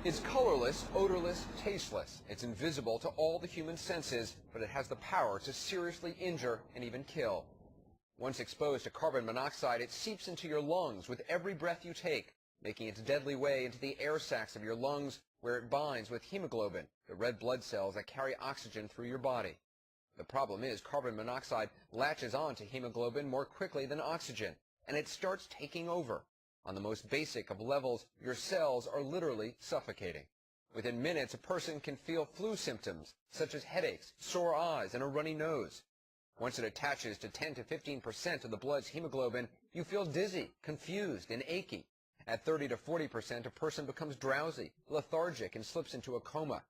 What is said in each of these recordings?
It's colorless, odorless, tasteless. It's invisible to all the human senses, but it has the power to seriously injure and even kill. Once exposed to carbon monoxide, it seeps into your lungs with every breath you take, making its deadly way into the air sacs of your lungs, where it binds with hemoglobin, the red blood cells that carry oxygen through your body. The problem is carbon monoxide latches on to hemoglobin more quickly than oxygen, and it starts taking over. On the most basic of levels, your cells are literally suffocating. Within minutes, a person can feel flu symptoms, such as headaches, sore eyes, and a runny nose. Once it attaches to 10 to 15% of the blood's hemoglobin, you feel dizzy, confused, and achy. At 30 to 40%, a person becomes drowsy, lethargic, and slips into a coma.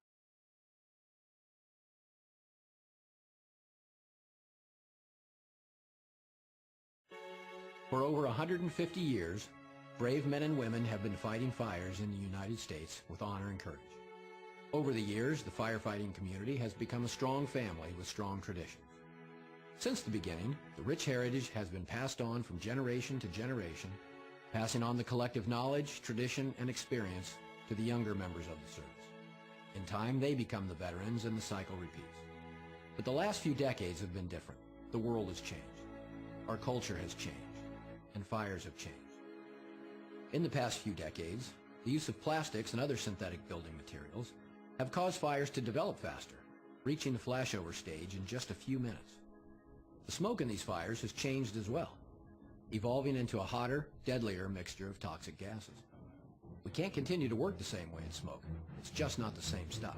For over 150 years, brave men and women have been fighting fires in the United States with honor and courage. Over the years, the firefighting community has become a strong family with strong traditions. Since the beginning, the rich heritage has been passed on from generation to generation, passing on the collective knowledge, tradition, and experience to the younger members of the service. In time, they become the veterans and the cycle repeats. But the last few decades have been different. The world has changed. Our culture has changed, and fires have changed. In the past few decades, the use of plastics and other synthetic building materials have caused fires to develop faster, reaching the flashover stage in just a few minutes. The smoke in these fires has changed as well, evolving into a hotter, deadlier mixture of toxic gases. We can't continue to work the same way in smoke. It's just not the same stuff.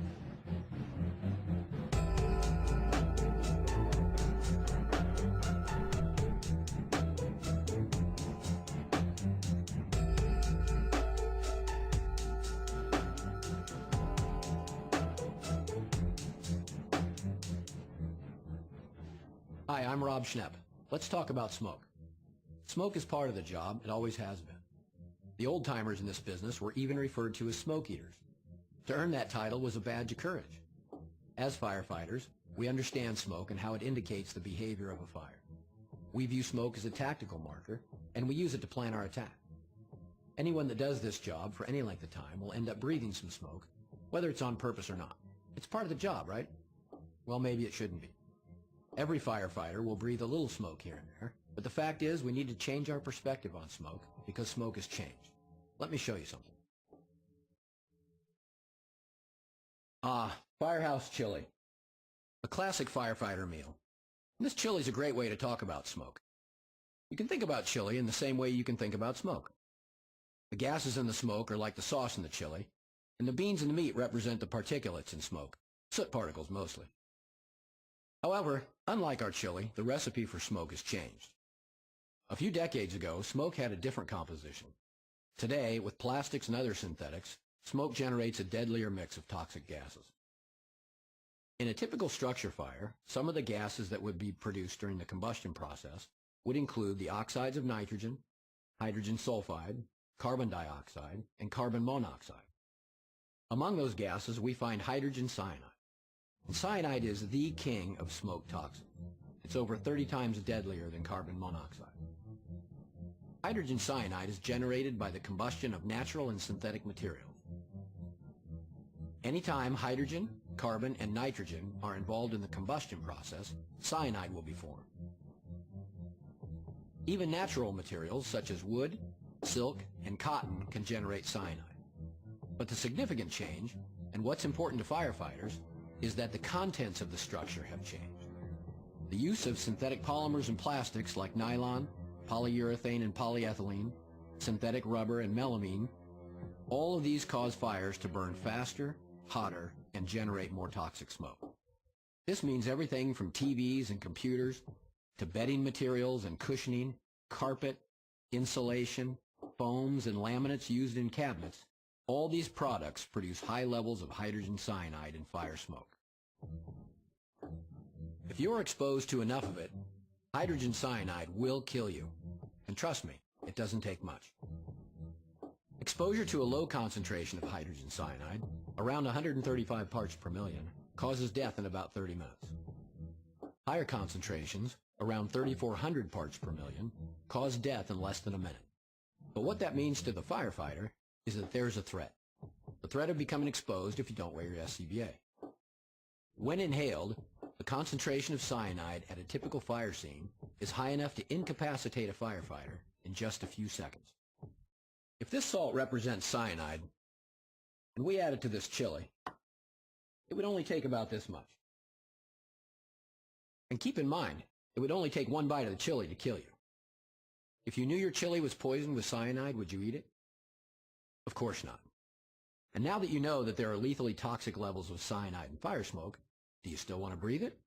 Hi, I'm Rob Schnepp. Let's talk about smoke. Smoke is part of the job. It always has been. The old-timers in this business were even referred to as smoke eaters. To earn that title was a badge of courage. As firefighters, we understand smoke and how it indicates the behavior of a fire. We view smoke as a tactical marker, and we use it to plan our attack. Anyone that does this job for any length of time will end up breathing some smoke, whether it's on purpose or not. It's part of the job, right? Well, maybe it shouldn't be. Every firefighter will breathe a little smoke here and there, but the fact is we need to change our perspective on smoke because smoke has changed. Let me show you something. Firehouse chili. A classic firefighter meal. This chili is a great way to talk about smoke. You can think about chili in the same way you can think about smoke. The gases in the smoke are like the sauce in the chili, and the beans and the meat represent the particulates in smoke, soot particles mostly. However, unlike our chili, the recipe for smoke has changed. A few decades ago, smoke had a different composition. Today, with plastics and other synthetics, smoke generates a deadlier mix of toxic gases. In a typical structure fire, some of the gases that would be produced during the combustion process would include the oxides of nitrogen, hydrogen sulfide, carbon dioxide, and carbon monoxide. Among those gases, we find hydrogen cyanide. And cyanide is the king of smoke toxins. It's over 30 times deadlier than carbon monoxide. Hydrogen cyanide is generated by the combustion of natural and synthetic materials. Anytime hydrogen, carbon, and nitrogen are involved in the combustion process, cyanide will be formed. Even natural materials such as wood, silk, and cotton can generate cyanide. But the significant change, and what's important to firefighters, is that the contents of the structure have changed. The use of synthetic polymers and plastics like nylon, polyurethane and polyethylene, synthetic rubber and melamine, all of these cause fires to burn faster, hotter, and generate more toxic smoke. This means everything from TVs and computers to bedding materials and cushioning, carpet, insulation, foams, and laminates used in cabinets. All these products produce high levels of hydrogen cyanide in fire smoke. If you're exposed to enough of it, hydrogen cyanide will kill you. And trust me, it doesn't take much. Exposure to a low concentration of hydrogen cyanide, around 135 parts per million, causes death in about 30 minutes. Higher concentrations, around 3,400 parts per million, cause death in less than a minute. But what that means to the firefighter is that there's a threat. the threat of becoming exposed if you don't wear your SCBA. When inhaled, the concentration of cyanide at a typical fire scene is high enough to incapacitate a firefighter in just a few seconds. If this salt represents cyanide, and we add it to this chili, it would only take about this much. And keep in mind, it would only take one bite of the chili to kill you. If you knew your chili was poisoned with cyanide, would you eat it? Of course not. And now that you know that there are lethally toxic levels of cyanide in fire smoke, do you still want to breathe it?